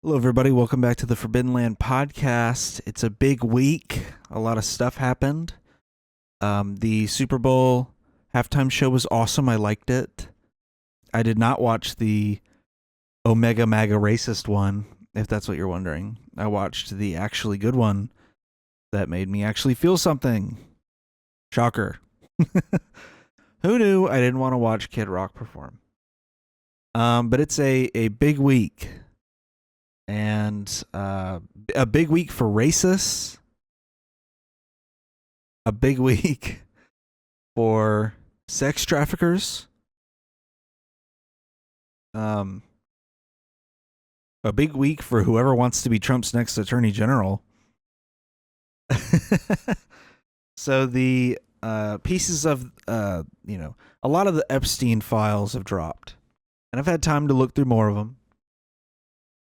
Hello, everybody. Welcome back to the Forbidden Land podcast. It's a big week. A lot of stuff happened. The Super Bowl halftime show was awesome. I liked it. I did not watch the Omega MAGA racist one, if that's what you're wondering. I watched the actually good one that made me actually feel something. Shocker. Who knew I didn't want to watch Kid Rock perform? But it's a big week. And a big week for racists, a big week for sex traffickers, a big week for whoever wants to be Trump's next attorney general. So the pieces of, a lot of the Epstein files have dropped. And I've had time to look through more of them.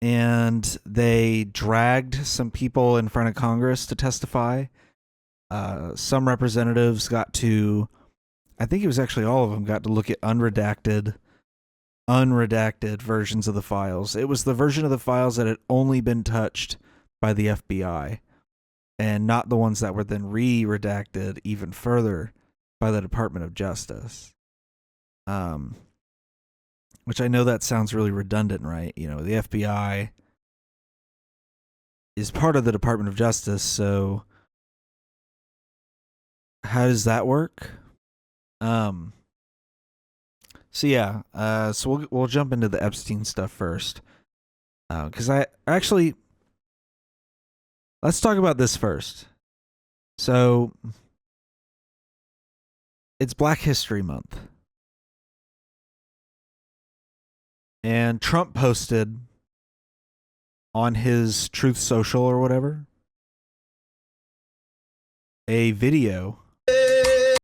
And they dragged some people in front of Congress to testify. Some representatives got to, I think it was actually all of them, got to look at unredacted versions of the files. It was the version of the files that had only been touched by the FBI and not the ones that were then re-redacted even further by the Department of Justice. Which I know that sounds really redundant, right? You know, the FBI is part of the Department of Justice, so how does that work? So we'll jump into the Epstein stuff first, because let's talk about this first. So it's Black History Month. And Trump posted on his Truth Social or whatever a video. I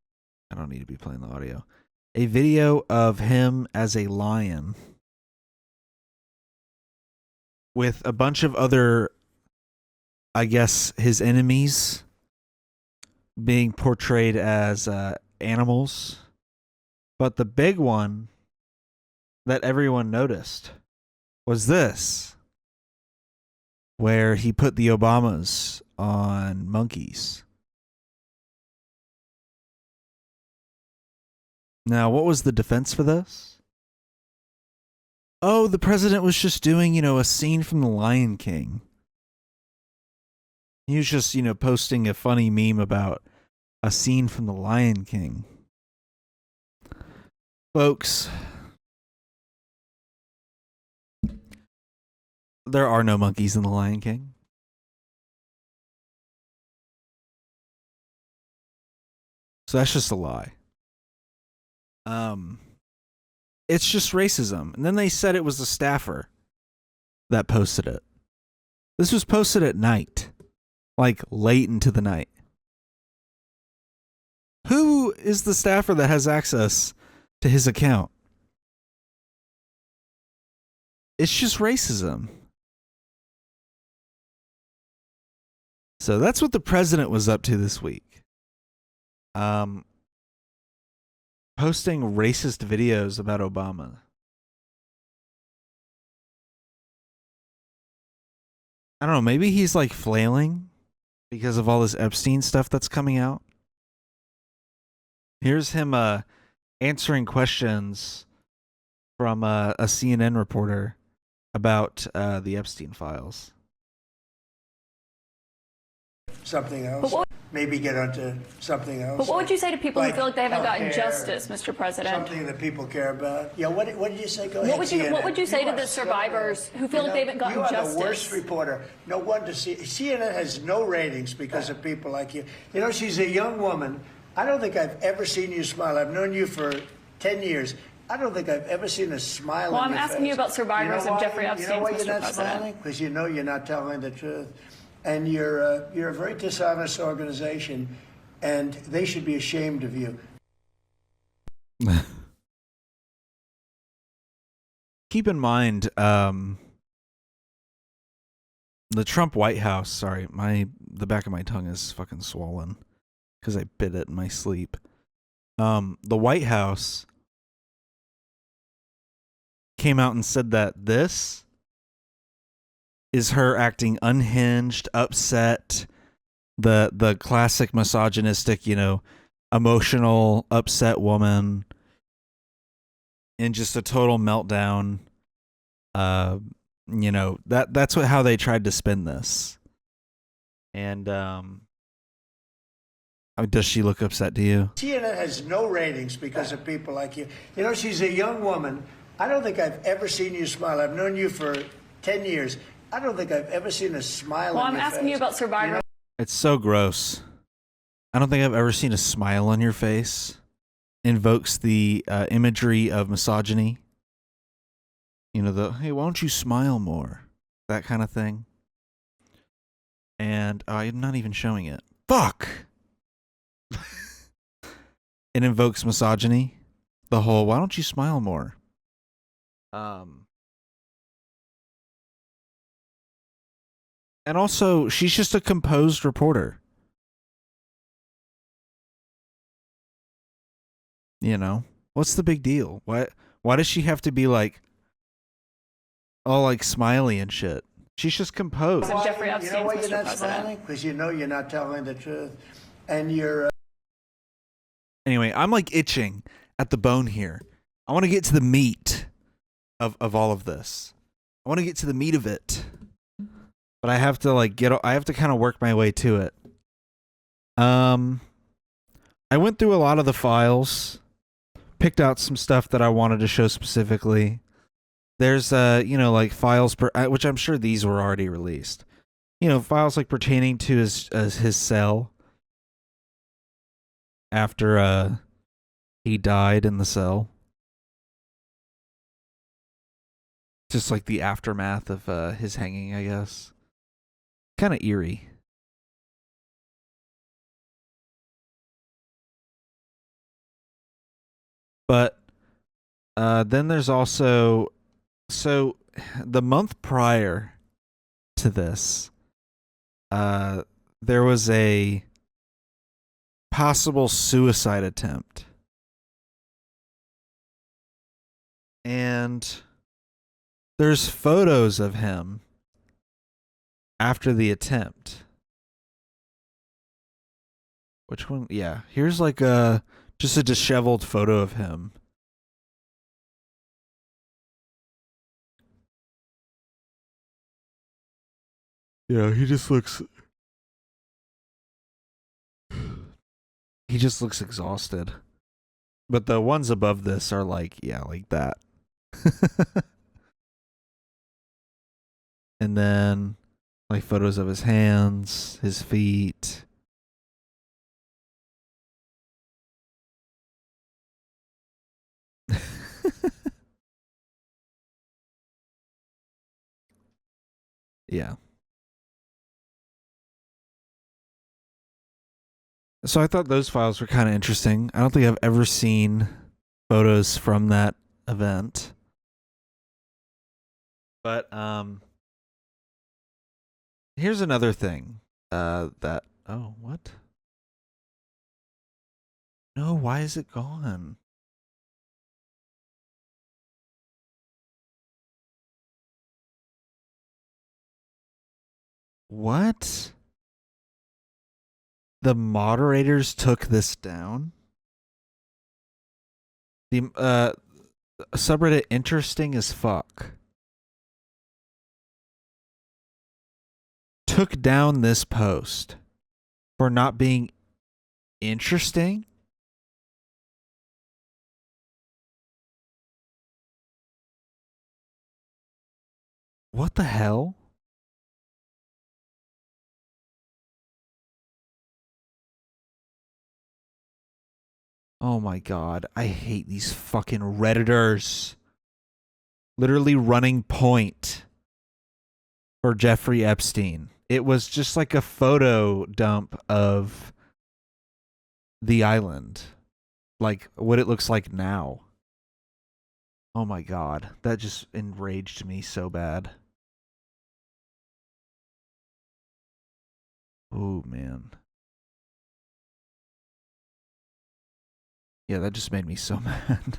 don't need to be playing the audio. A video of him as a lion with a bunch of other, I guess, his enemies being portrayed as animals. But the big one that everyone noticed was this, where he put the Obamas on monkeys. Now, what was the defense for this? Oh, the president was just doing, a scene from The Lion King. He was just, posting a funny meme about a scene from The Lion King. Folks, there are no monkeys in The Lion King. So that's just a lie. It's just racism. And then they said it was a staffer that posted it. This was posted at night, like late into the night. Who is the staffer that has access to his account? It's just racism. So that's what the president was up to this week. Posting racist videos about Obama. I don't know, maybe he's like flailing because of all this Epstein stuff that's coming out. Here's him answering questions from a CNN reporter about the Epstein files. Something else. Maybe get onto something else. But what would you say to people who feel like they haven't gotten justice, Mr. President? Something that people care about. Yeah, what did you say? Go ahead. What would you say to the survivors who feel like they haven't gotten justice? You are the worst reporter. No wonder CNN has no ratings because of people like you. You know, she's a young woman. I don't think I've ever seen you smile. I've known you for 10 years. I don't think I've ever seen a smile on your face. Well, I'm asking you about survivors of Jeffrey Epstein, Mr. President. You know why you're not smiling? Because you know you're not telling the truth. And you're a very dishonest organization, and they should be ashamed of you. Keep in mind, the Trump White House. Sorry, the back of my tongue is fucking swollen because I bit it in my sleep. The White House came out and said that this is her acting unhinged, upset, the classic misogynistic, emotional, upset woman, in just a total meltdown. That's how they tried to spin this. And does she look upset to you? CNN has no ratings because of people like you. She's a young woman. I don't think I've ever seen you smile. I've known you for 10 years. I don't think I've ever seen a smile on your face. Well, I'm asking you about Survivor. It's so gross. I don't think I've ever seen a smile on your face. Invokes the imagery of misogyny. Hey, why don't you smile more? That kind of thing. And I'm not even showing it. Fuck! It invokes misogyny. The whole, why don't you smile more? And also, she's just a composed reporter. What's the big deal? Why does she have to be like all like smiley and shit? She's just composed. Jeffrey Epstein's You know why you're Mr. not President. smiling? Because you're not telling the truth. And you're... Anyway, I'm like itching at the bone here. I want to get to the meat of all of this. I want to get to the meat of it. But I have to I have to kind of work my way to it. I went through a lot of the files, picked out some stuff that I wanted to show specifically. There's like files which I'm sure these were already released. Files like pertaining to his cell after he died in the cell. Just like the aftermath of his hanging, I guess. Kind of eerie. But then there's also... So, the month prior to this, there was a possible suicide attempt. And there's photos of him after the attempt. Which one? Yeah, here's like just a disheveled photo of him. He just looks exhausted. But the ones above this are like that. And then like photos of his hands, his feet. Yeah. So I thought those files were kind of interesting. I don't think I've ever seen photos from that event. But here's another thing that what? No, why is it gone? What? The moderators took this down? The subreddit interesting as fuck took down this post for not being interesting? What the hell? Oh my god, I hate these fucking Redditors. Literally running point for Jeffrey Epstein. It was just like a photo dump of the island. Like what it looks like now. Oh my god, that just enraged me so bad. Oh man. Yeah, that just made me so mad.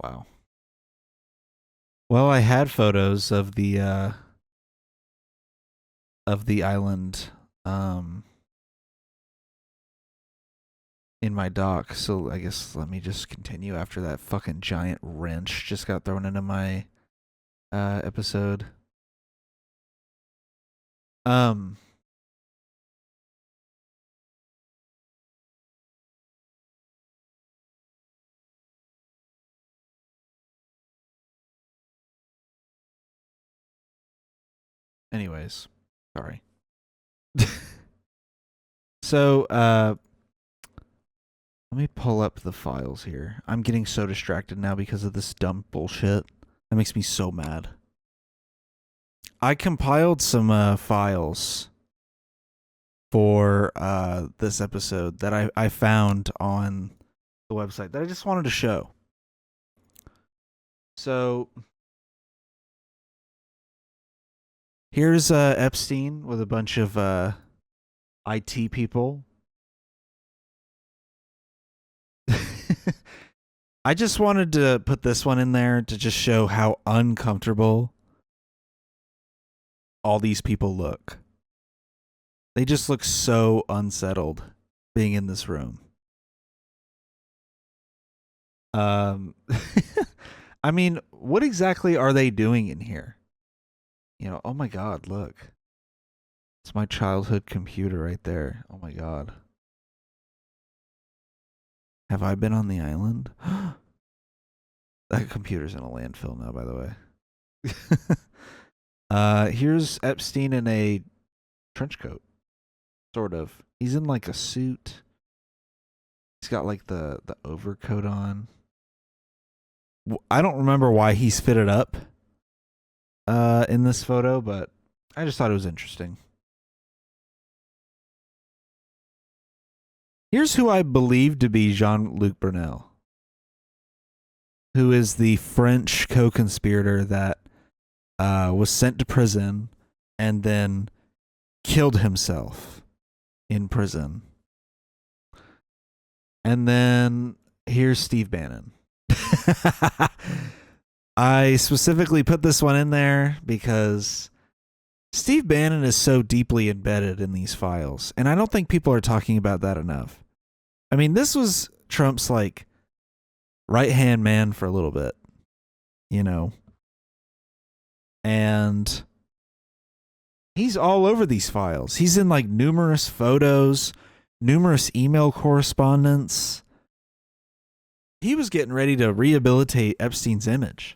Wow. Well, I had photos of the island in my dock, so I guess let me just continue after that fucking giant wrench just got thrown into my episode. Anyways, sorry. So, let me pull up the files here. I'm getting so distracted now because of this dumb bullshit. That makes me so mad. I compiled some files for this episode that I found on the website that I just wanted to show. So here's Epstein with a bunch of IT people. I just wanted to put this one in there to just show how uncomfortable all these people look. They just look so unsettled being in this room. I mean, what exactly are they doing in here? You know, oh my God, look. It's my childhood computer right there. Oh my God. Have I been on the island? That computer's in a landfill now, by the way. Here's Epstein in a trench coat. Sort of. He's in like a suit. He's got like the overcoat on. I don't remember why he's fitted up in this photo, but I just thought it was interesting. Here's who I believe to be Jean-Luc Brunel, who is the French co-conspirator that was sent to prison and then killed himself in prison. And then here's Steve Bannon. I specifically put this one in there because Steve Bannon is so deeply embedded in these files, and I don't think people are talking about that enough. I mean, this was Trump's like right-hand man for a little bit, you know, and he's all over these files. He's in like numerous photos, numerous email correspondence. He was getting ready to rehabilitate Epstein's image,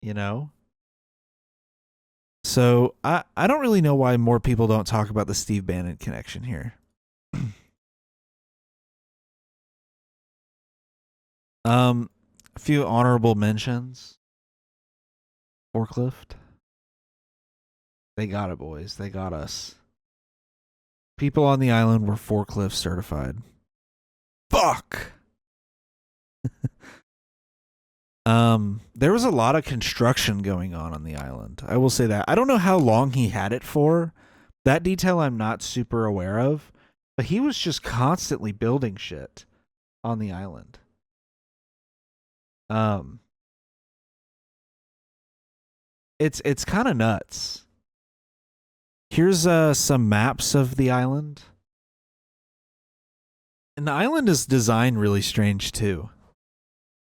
you know? So I don't really know why more people don't talk about the Steve Bannon connection here. A few honorable mentions. Forklift. They got it, boys. They got us. People on the island were forklift certified. Fuck. There was a lot of construction going on the island. I will say that. I don't know how long he had it for. That detail I'm not super aware of, but he was just constantly building shit on the island. It's kind of nuts. Here's some maps of the island. And the island is designed really strange too.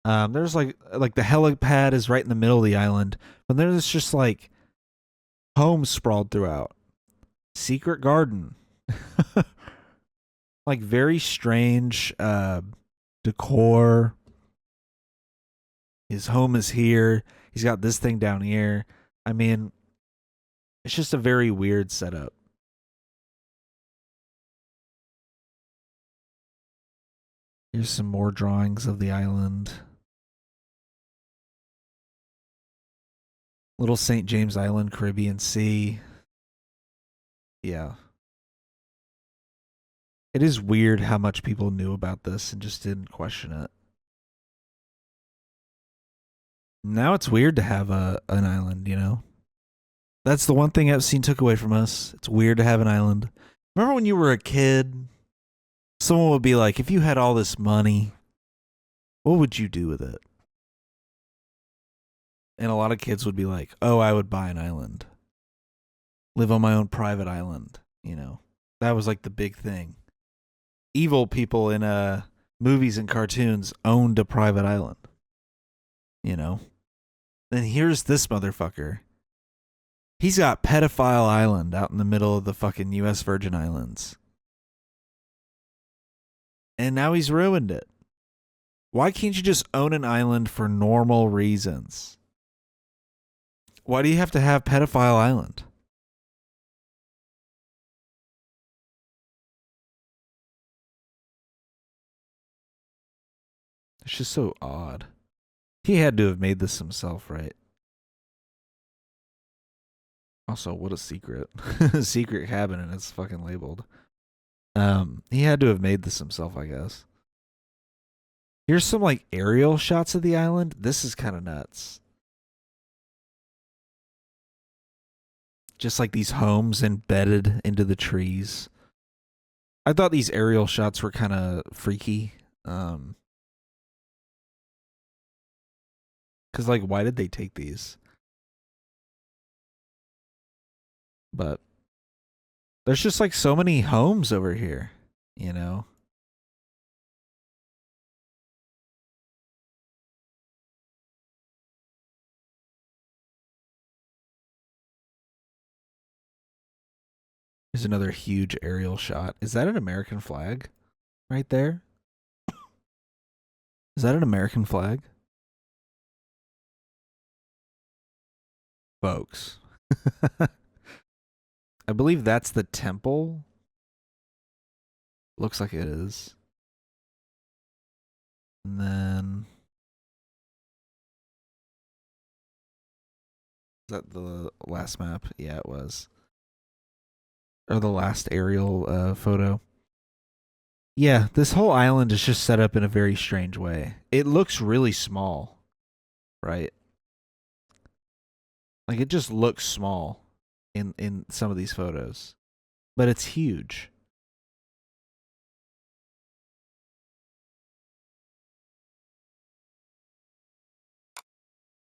There's like the helipad is right in the middle of the island, but there's just like homes sprawled throughout. Secret garden. Like very strange decor. His home is here. He's got this thing down here. I mean, it's just a very weird setup. Here's some more drawings of the island. Little St. James Island, Caribbean Sea. Yeah. It is weird how much people knew about this and just didn't question it. Now it's weird to have an island, you know? That's the one thing Epstein took away from us. It's weird to have an island. Remember when you were a kid? Someone would be like, if you had all this money, what would you do with it? And a lot of kids would be like, oh, I would buy an island. Live on my own private island, you know. That was like the big thing. Evil people in movies and cartoons owned a private island. You know. Then here's this motherfucker. He's got Pedophile Island out in the middle of the fucking U.S. Virgin Islands. And now he's ruined it. Why can't you just own an island for normal reasons? Why do you have to have Pedophile Island? It's just so odd. He had to have made this himself, right? Also, what a secret. Secret cabin, and it's fucking labeled. He had to have made this himself, I guess. Here's some like aerial shots of the island. This is kind of nuts. Just like these homes embedded into the trees. I thought these aerial shots were kind of freaky. Cause like, why did they take these? But there's just like so many homes over here, you know? Here's another huge aerial shot. Is that an American flag right there? Is that an American flag? Folks. I believe that's the temple. Looks like it is. And then... Is that the last map? Yeah, it was. Or the last aerial photo. Yeah, this whole island is just set up in a very strange way. It looks really small, right? Like, it just looks small in some of these photos. But it's huge.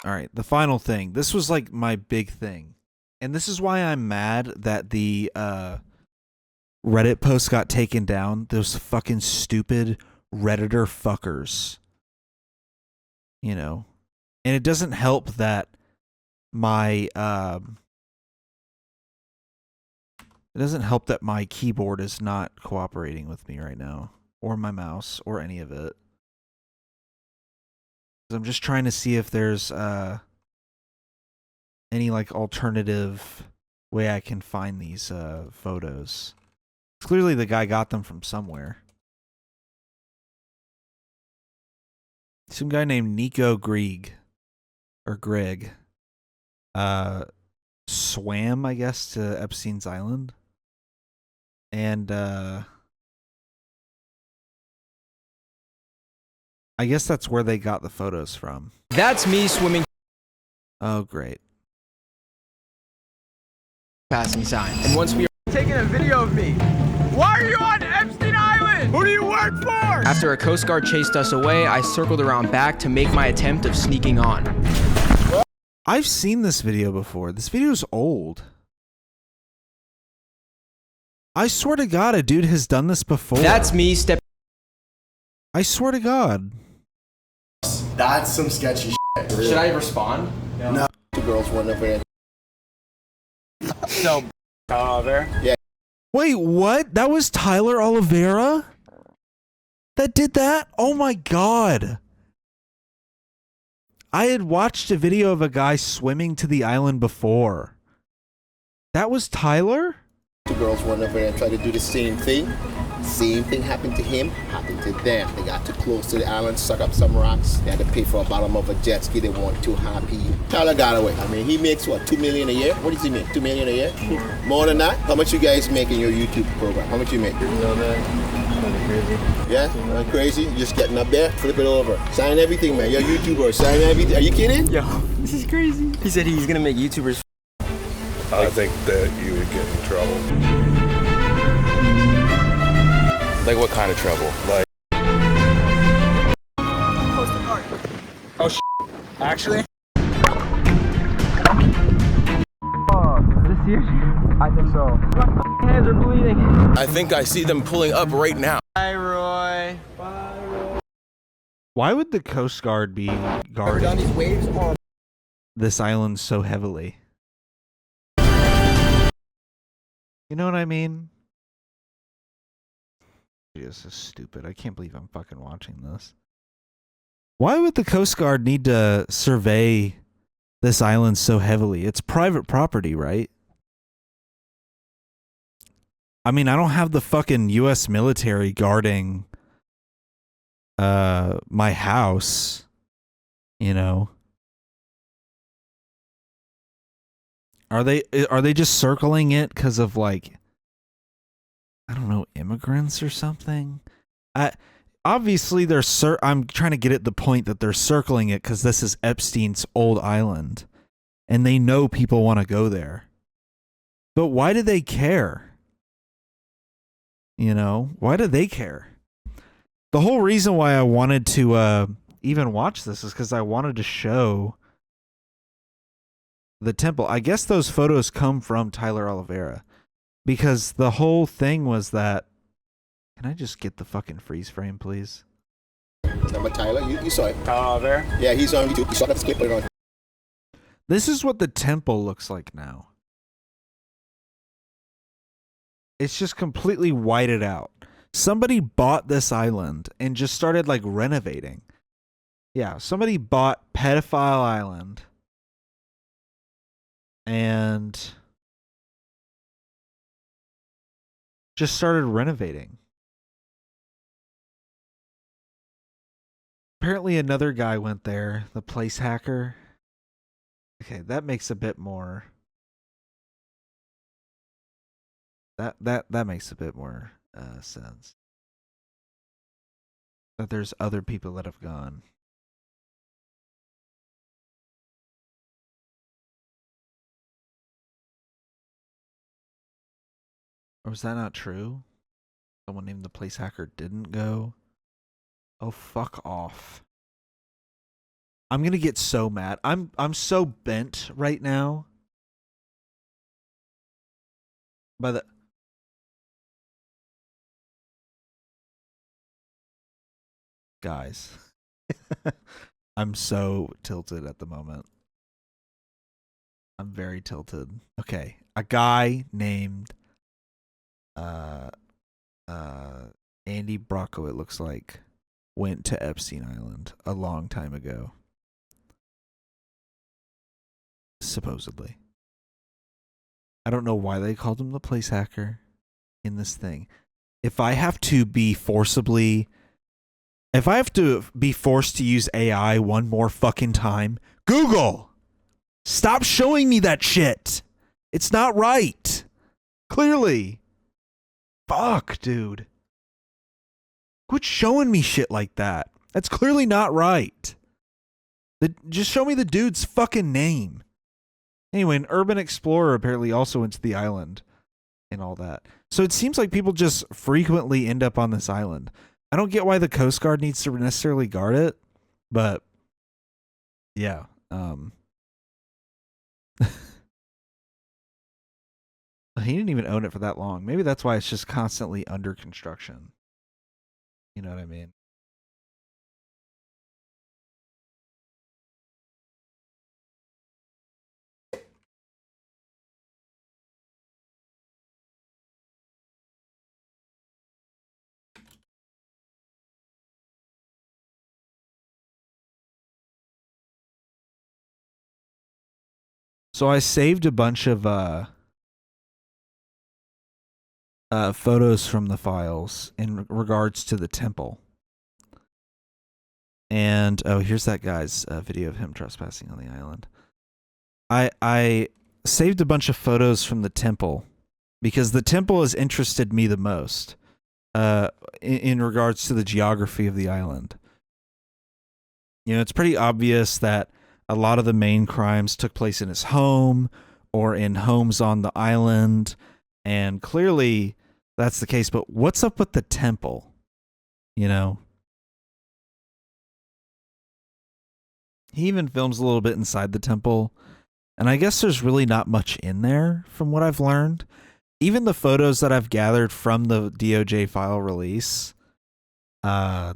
All right, the final thing. This was like my big thing. And this is why I'm mad that the Reddit post got taken down. Those fucking stupid Redditor fuckers. You know. And it doesn't help that my it doesn't help that my keyboard is not cooperating with me right now. Or my mouse. Or any of it. I'm just trying to see if there's any like alternative way I can find these photos. Clearly the guy got them from somewhere. Some guy named Nico Grieg or Greg swam, I guess, to Epstein's Island. And I guess that's where they got the photos from. That's me swimming. Oh, great. Passing sign. And once we are taking a video of me. Why are you on Epstein Island? Who do you work for? After a Coast Guard chased us away, I circled around back to make my attempt of sneaking on. I've seen this video before. This video's old. I swear to God, a dude has done this before. That's me stepping. I swear to God. That's some sketchy shit. Should I respond? No. Two girls, one over there. So, Yeah. Wait, what? That was Tyler Oliveira? That did that? Oh my God. I had watched a video of a guy swimming to the island before. That was Tyler? Two girls, one over there, tried to do the same thing. Same thing happened to him, happened to them. They got too close to the island, suck up some rocks. They had to pay for a bottom of a jet ski. They weren't too happy. Tyler got away. I mean, he makes what, $2 million a year? What does he make? $2 million a year? More than that? How much you guys make in your YouTube program? How much you make? Yeah? Like crazy? You're just getting up there, flip it over. Sign everything, man. You're a YouTuber. Sign everything. Are you kidding? yo, this is crazy. He said he's gonna make YouTubers. I think that you would get in trouble. Like what kind of trouble? Like Oh, actually? see it? I think so. My hands are bleeding. I think I see them pulling up right now. Bye, Roy. Why would the Coast Guard be guarding this island so heavily? You know what I mean? This is stupid. I can't believe I'm fucking watching this. Why would the Coast Guard need to survey this island so heavily? It's private property, right? I mean, I don't have the fucking U.S. military guarding my house, you know. Are they just circling it because of, like, I don't know, immigrants or something? Obviously I'm trying to get at the point that they're circling it because this is Epstein's old island and they know people want to go there. But why do they care? You know, why do they care? The whole reason why I wanted to even watch this is because I wanted to show the temple. I guess those photos come from Tyler Oliveira because the whole thing was that. Can I just get the fucking freeze frame, please? Remember Tyler? You saw it. Tyler Oliveira? Yeah, he's on YouTube. You saw that clip on. This is what the temple looks like now. It's just completely whited out. Somebody bought this island and just started, like, renovating. Yeah, somebody bought Pedophile Island and just started renovating. Apparently another guy went there, the place hacker. Okay, that makes a bit more. That makes a bit more sense. That there's other people that have gone. Or was that not true? Someone named the place hacker didn't go? Oh, fuck off. I'm gonna get so mad. I'm so bent right now. By the guys. I'm so tilted at the moment. I'm very tilted. Okay. A guy named Andy Brocco, it looks like, went to Epstein Island a long time ago. Supposedly. I don't know why they called him the place hacker in this thing. If I have to be forced to use AI one more fucking time, Google! Stop showing me that shit! It's not right! Clearly. Fuck, dude. Quit showing me shit like that. That's clearly not right. Just show me the dude's fucking name. Anyway, an urban explorer apparently also went to the island and all that. So it seems like people just frequently end up on this island. I don't get why the Coast Guard needs to necessarily guard it, but yeah. He didn't even own it for that long. Maybe that's why it's just constantly under construction. You know what I mean? So I saved a bunch of photos from the files in regards to the temple. And oh, here's that guy's video of him trespassing on the island. I saved a bunch of photos from the temple because the temple has interested me the most in regards to the geography of the island. You know, it's pretty obvious that a lot of the main crimes took place in his home or in homes on the island, and clearly that's the case. But what's up with the temple? You know? He even films a little bit inside the temple. And I guess there's really not much in there from what I've learned. Even the photos that I've gathered from the DOJ file release show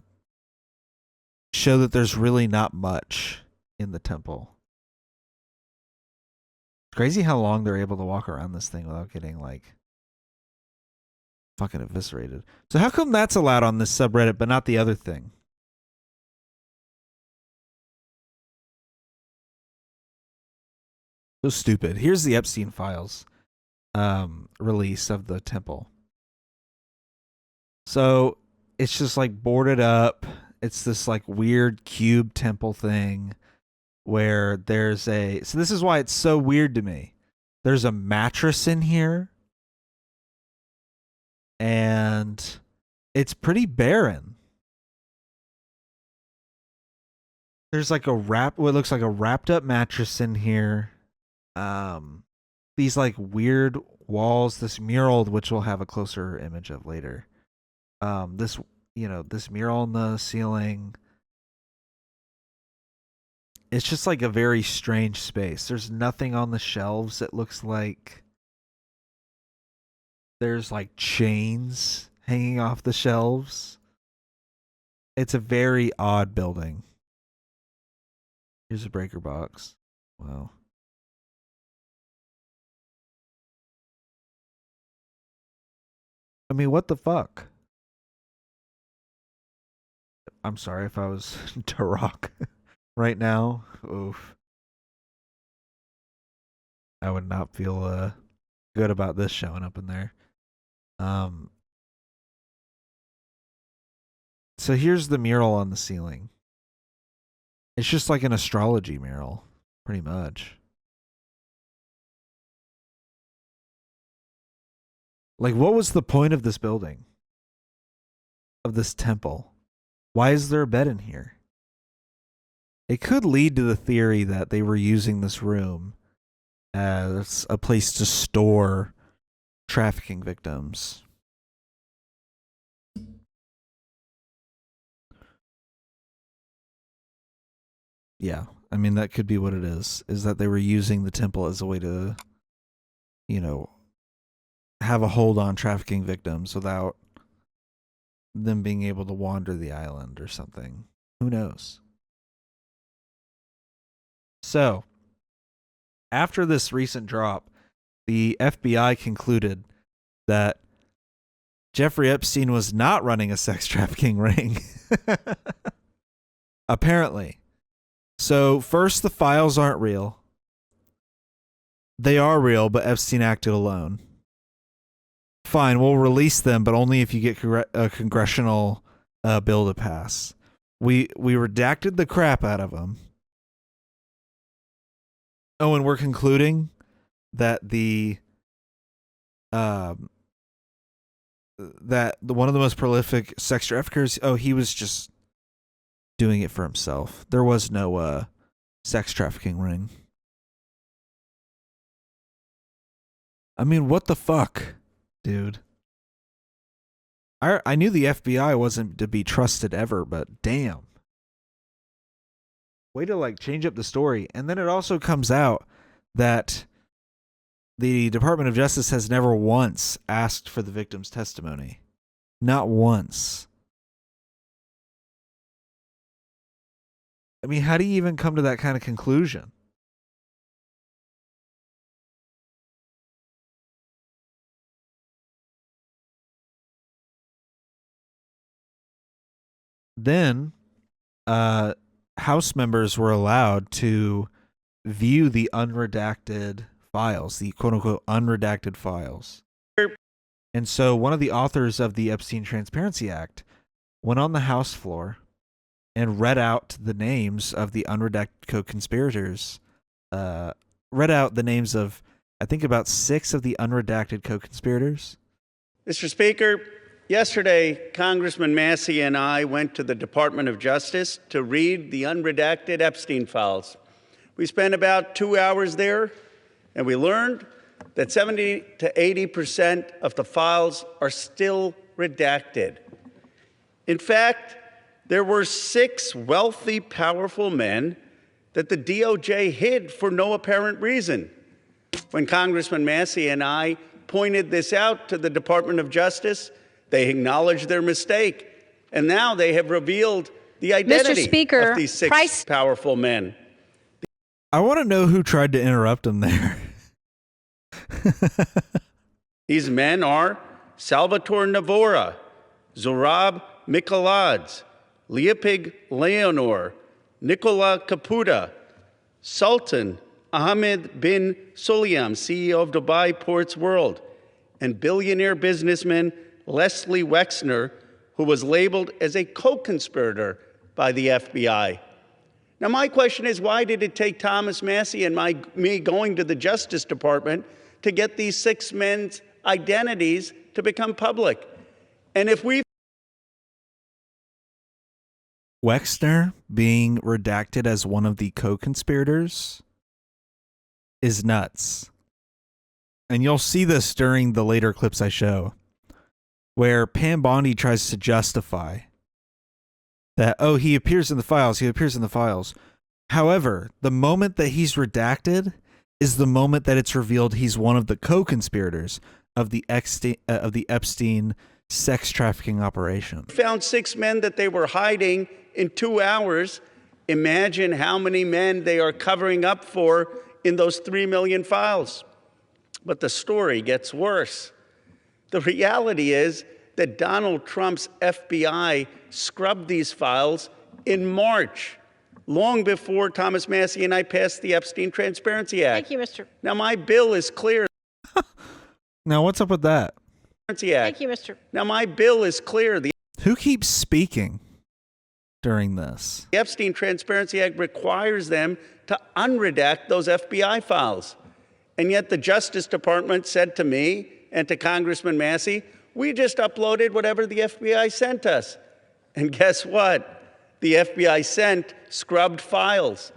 that there's really not much in the temple. It's crazy how long they're able to walk around this thing without getting, like, fucking eviscerated. So how come that's allowed on this subreddit but not the other thing? So stupid. Here's the Epstein files release of the temple. So it's just like boarded up. It's this like weird cube temple thing where there's so this is why it's so weird to me. There's a mattress in here and it's pretty barren. There's like what looks like a wrapped up mattress in here. These like weird walls, this mural, which we'll have a closer image of later. This mural on the ceiling. It's just like a very strange space. There's nothing on the shelves. It looks like there's like chains hanging off the shelves. It's a very odd building. Here's a breaker box. Wow. I mean, what the fuck? I'm sorry if I was to rock right now. Oof. I would not feel good about this showing up in there. So here's the mural on the ceiling. It's just like an astrology mural, pretty much. Like, what was the point of this building? Of this temple? Why is there a bed in here? It could lead to the theory that they were using this room as a place to store trafficking victims. Yeah, I mean, that could be what it is that they were using the temple as a way to, have a hold on trafficking victims without them being able to wander the island or something. Who knows? So, after this recent drop, the FBI concluded that Jeffrey Epstein was not running a sex trafficking ring. Apparently. So, first, the files aren't real. They are real, but Epstein acted alone. Fine, we'll release them, but only if you get a congressional bill to pass. We redacted the crap out of them. Oh, and we're concluding that that one of the most prolific sex traffickers, he was just doing it for himself. There was no sex trafficking ring. I mean, what the fuck, dude? I knew the FBI wasn't to be trusted ever, but damn. Way to like change up the story. And then it also comes out that the Department of Justice has never once asked for the victim's testimony. Not once. I mean, how do you even come to that kind of conclusion? Then, House members were allowed to view the unredacted files, the quote-unquote unredacted files. And so one of the authors of the Epstein Transparency Act went on the House floor and read out the names of the unredacted co-conspirators, read out the names of, I think, about 6 of the unredacted co-conspirators. Mr. Speaker, yesterday, Congressman Massey and I went to the Department of Justice to read the unredacted Epstein files. We spent about 2 hours there, and we learned that 70 to 80% of the files are still redacted. In fact, there were 6 wealthy, powerful men that the DOJ hid for no apparent reason. When Congressman Massey and I pointed this out to the Department of Justice, they acknowledged their mistake, and now they have revealed the identity of these six powerful men. I want to know who tried to interrupt him there. These men are Salvatore Navora, Zorab Mikoladze, Leopig Leonor, Nicola Caputa, Sultan Ahmed bin Sulayem, CEO of Dubai Ports World, and billionaire businessman Leslie Wexner, who was labeled as a co-conspirator by the FBI. Now, my question is, why did it take Thomas Massey and me going to the Justice Department to get these six men's identities to become public? And if we Wexner being redacted as one of the co-conspirators is nuts. And you'll see this during the later clips I show, where Pam Bondi tries to justify that, oh, he appears in the files. However, the moment that he's redacted is the moment that it's revealed he's one of the co-conspirators of the Epstein sex trafficking operation. found six men that they were hiding in 2 hours, imagine how many men they are covering up for in those 3 million files. But the story gets worse. The reality is that Donald Trump's FBI scrubbed these files in March, long before Thomas Massey and I passed the Epstein Transparency Act. Thank you, Mr. Now, my bill is clear. Now, what's up with that? Thank you, Mr. Now, my bill is clear. The Who keeps speaking during this? Epstein Transparency Act requires them to unredact those FBI files. And yet the Justice Department said to me and to Congressman Massey, we just uploaded whatever the FBI sent us. And guess what? The FBI sent scrubbed files.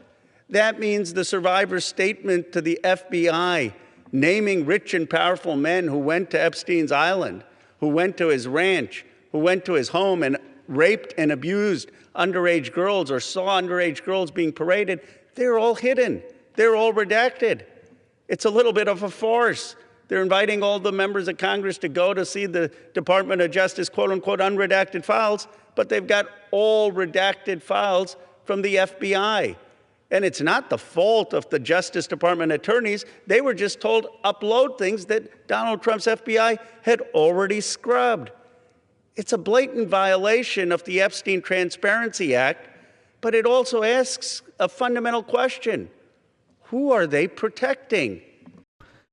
That means the survivor's statement to the FBI naming rich and powerful men who went to Epstein's island, who went to his ranch, who went to his home and raped and abused underage girls or saw underage girls being paraded, they're all hidden. They're all redacted. It's a little bit of a farce. They're inviting all the members of Congress to go to see the Department of Justice, quote unquote, unredacted files, but they've got all redacted files from the FBI. And it's not the fault of the Justice Department attorneys. They were just told upload things that Donald Trump's FBI had already scrubbed. It's a blatant violation of the Epstein Transparency Act, but it also asks a fundamental question. Who are they protecting?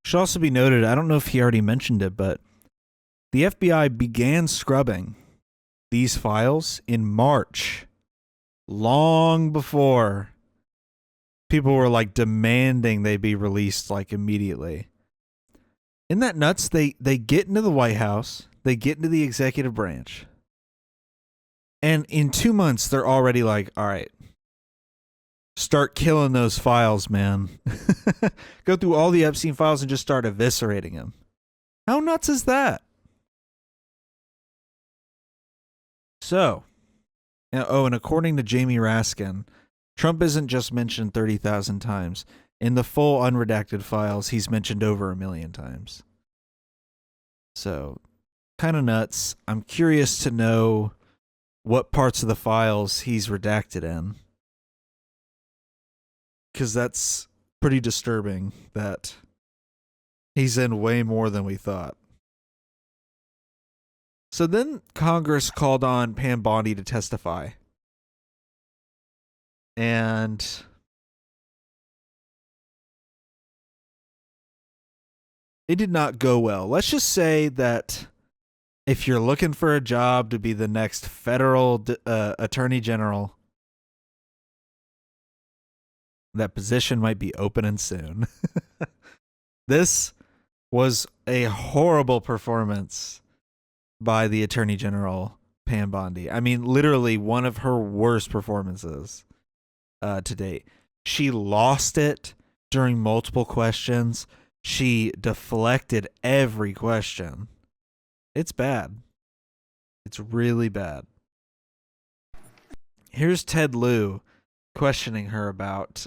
Should also be noted, I don't know if he already mentioned it, but the FBI began scrubbing these files in March, long before people were like demanding they be released like immediately. Isn't that nuts? They get into the White House, they get into the executive branch, and in 2 months they're already like, all right, start killing those files, man. Go through all the Epstein files and just start eviscerating them. How nuts is that? So, and according to Jamie Raskin, Trump isn't just mentioned 30,000 times. In the full unredacted files, he's mentioned over 1 million times. So, kind of nuts. I'm curious to know what parts of the files he's redacted in, because that's pretty disturbing that he's in way more than we thought. So then Congress called on Pam Bondi to testify. And it did not go well. Let's just say that if you're looking for a job to be the next federal attorney general, that position might be opening soon. This was a horrible performance by the Attorney General, Pam Bondi. I mean, literally one of her worst performances to date. She lost it during multiple questions. She deflected every question. It's bad. It's really bad. Here's Ted Lieu questioning her about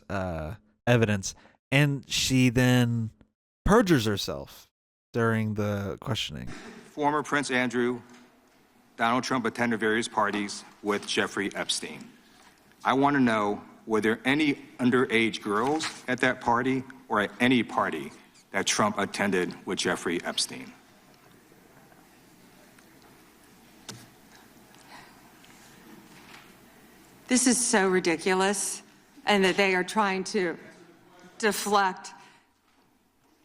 evidence, and she then perjures herself during the questioning. Former Prince Andrew, Donald Trump attended various parties with Jeffrey Epstein. I want to know, were there any underage girls at that party or at any party that Trump attended with Jeffrey Epstein? This is so ridiculous, and that they are trying to deflect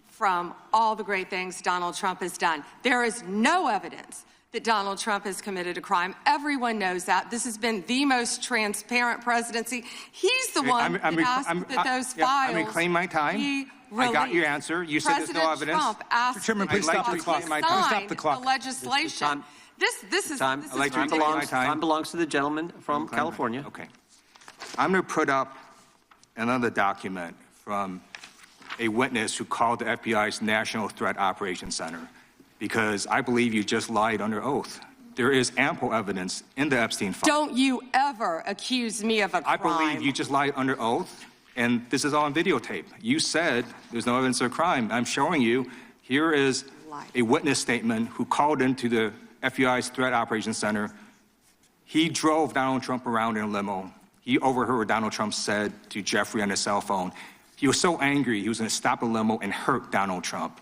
from all the great things Donald Trump has done. There is no evidence that Donald Trump has committed a crime. Everyone knows that. This has been the most transparent presidency. He's the one that asked that those files I'm reclaiming my time. be I got your released. answer. You said there's no evidence. Trump asked Chairman, that please stop the he clock. sign Please stop the clock. the legislation. This is I'd like to ridiculous. take my time. belongs to the gentleman from California. Okay. I'm going to put up another document from a witness who called the FBI's National Threat Operations Center, because I believe you just lied under oath. There is ample evidence in the Epstein file. Don't you ever accuse me of a crime. I believe you just lied under oath, and this is all on videotape. You said there's no evidence of a crime. I'm showing you. Here is a witness statement who called into the FBI's Threat Operations Center. He drove Donald Trump around in a limo. He overheard what Donald Trump said to Jeffrey on his cell phone. He was so angry, he was going to stop the limo and hurt Donald Trump.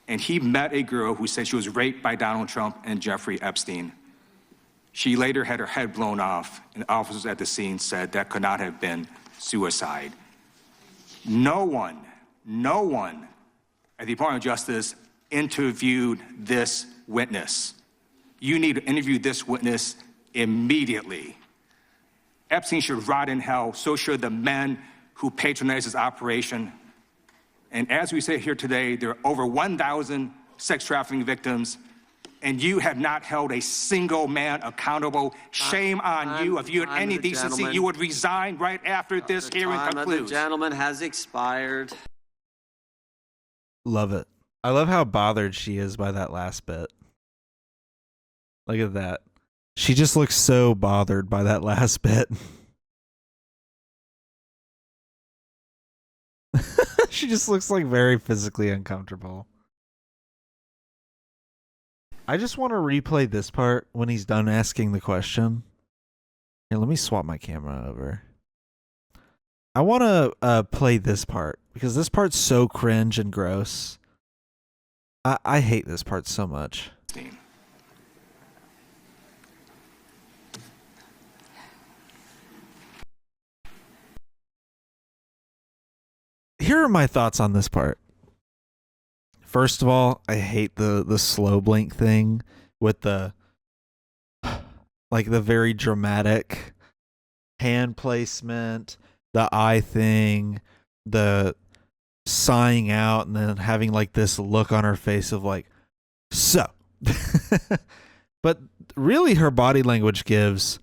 And he met a girl who said she was raped by Donald Trump and Jeffrey Epstein. She later had her head blown off, and officers at the scene said that could not have been suicide. No one at the Department of Justice interviewed this witness. You need to interview this witness immediately. Epstein should rot in hell, so should the men who patronized his operation. And as we sit here today, there are over 1,000 sex trafficking victims, and you have not held a single man accountable. Shame on you. If you had any decency, you would resign right after this hearing concludes. The gentleman has expired. Love it. I love how bothered she is by that last bit. Look at that. She just looks so bothered by that last bit. She just looks like very physically uncomfortable. I just want to replay this part when he's done asking the question. Here, let me swap my camera over. I want to play this part because this part's so cringe and gross. I hate this part so much. Here are my thoughts on this part. First of all, I hate the slow blink thing with the very dramatic hand placement, the eye thing, the sighing out, and then having like this look on her face of like, so. But really her body language gives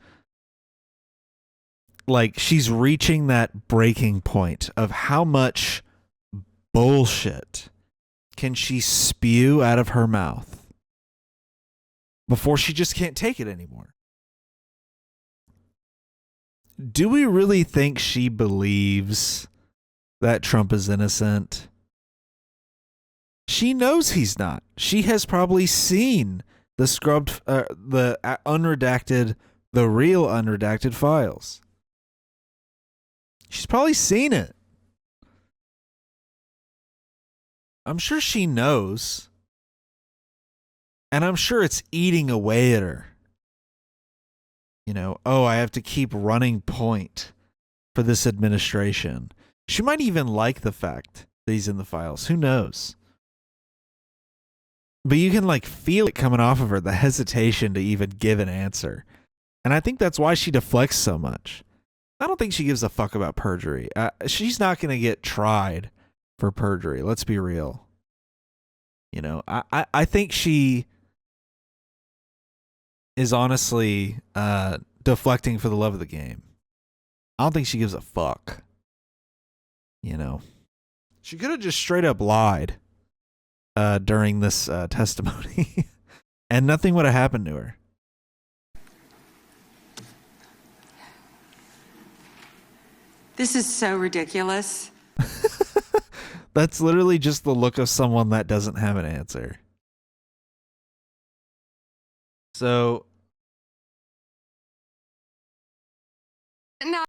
like she's reaching that breaking point of how much bullshit can she spew out of her mouth before she just can't take it anymore. Do we really think she believes that Trump is innocent? She knows he's not. She has probably seen the scrubbed, the unredacted, the real unredacted files. She's probably seen it. I'm sure she knows. And I'm sure it's eating away at her. You know, oh, I have to keep running point for this administration. She might even like the fact that he's in the files. Who knows? But you can like feel it coming off of her, the hesitation to even give an answer. And I think that's why she deflects so much. I don't think she gives a fuck about perjury. She's not going to get tried for perjury. Let's be real. You know, I think she is honestly deflecting for the love of the game. I don't think she gives a fuck. You know, she could have just straight up lied during this testimony and nothing would have happened to her. This is so ridiculous. That's literally just the look of someone that doesn't have an answer. So No.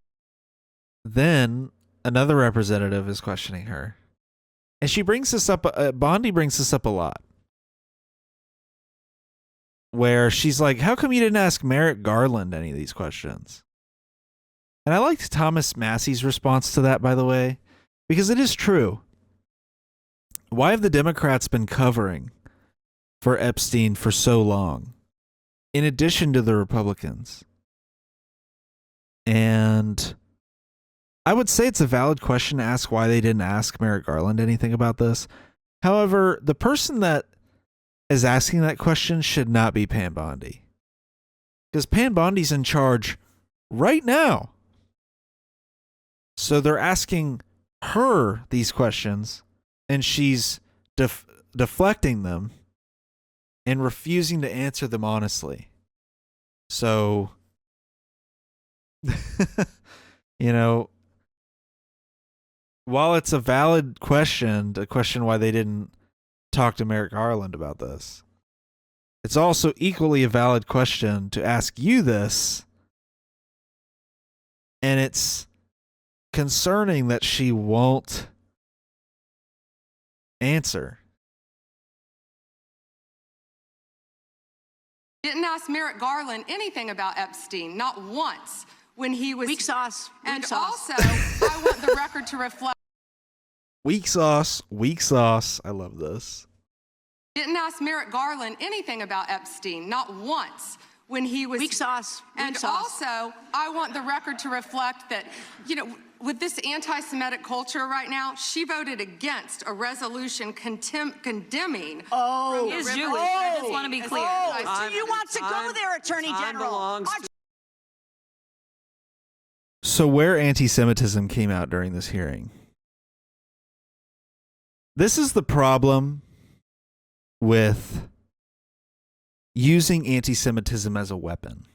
then another representative is questioning her. And she brings this up, Bondi brings this up a lot. Where she's like, how come you didn't ask Merrick Garland any of these questions? And I liked Thomas Massey's response to that, by the way, because it is true. Why have the Democrats been covering for Epstein for so long, in addition to the Republicans? And I would say it's a valid question to ask why they didn't ask Merrick Garland anything about this. However, the person that is asking that question should not be Pam Bondi. Because Pam Bondi's in charge right now. So they're asking her these questions, and she's deflecting them and refusing to answer them honestly. So, you know, while it's a valid question to question why they didn't talk to Merrick Garland about this, it's also equally a valid question to ask you this. And it's concerning that she won't answer. Didn't ask Merrick Garland anything about Epstein, not once, when he was... Weak sauce. And also, I want the record to reflect... Weak sauce, weak sauce. I love this. Didn't ask Merrick Garland anything about Epstein, not once, when he was... Weak sauce. And also, I want the record to reflect that, you know, with this anti-Semitic culture right now, she voted against a resolution condemning... Oh, he is Jewish. I just want to be clear. So you want to go there, Attorney General? So where anti-Semitism came out during this hearing. This is the problem with using anti-Semitism as a weapon.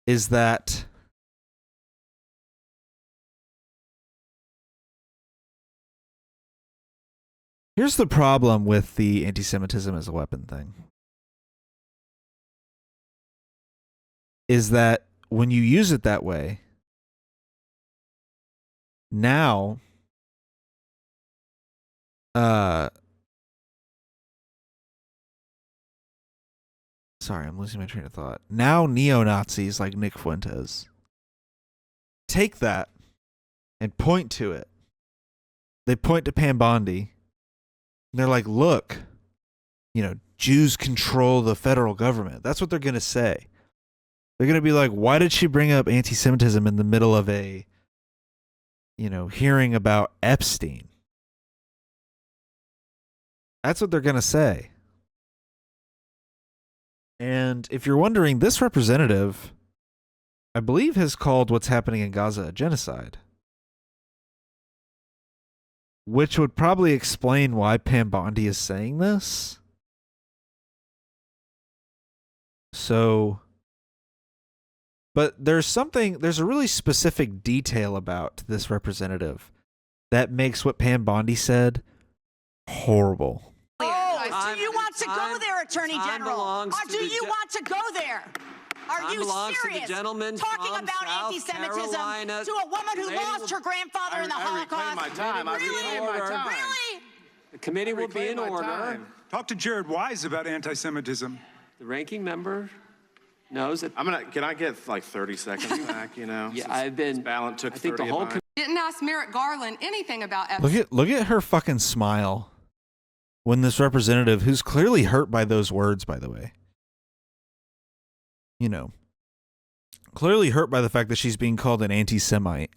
Is that here's the problem with the anti-Semitism as a weapon thing. Is that when you use it that way, now sorry, I'm losing my train of thought. Now neo-Nazis like Nick Fuentes take that and point to it. They point to Pam Bondi. And they're like, look, you know, Jews control the federal government. That's what they're going to say. They're going to be like, why did she bring up anti-Semitism in the middle of a, you know, hearing about Epstein? That's what they're going to say. And if you're wondering, this representative, I believe, has called what's happening in Gaza a genocide. Which would probably explain why Pam Bondi is saying this. So, but there's a really specific detail about this representative that makes what Pam Bondi said horrible. Oh, do you want to go there, Attorney General? Or do you want to go there? Are you serious? Talking about anti-Semitism to a woman who lost her grandfather in the Holocaust? Really? The committee will be in order. Talk to Jared Wise about anti-Semitism. The ranking member knows that. Can I get like 30 seconds back? You know. Yeah, I've been. Ballant took 30 the whole. Didn't ask Merrick Garland anything about Epstein. Look at her fucking smile when this representative, who's clearly hurt by those words, by the way, you know, clearly hurt by the fact that she's being called an anti-Semite,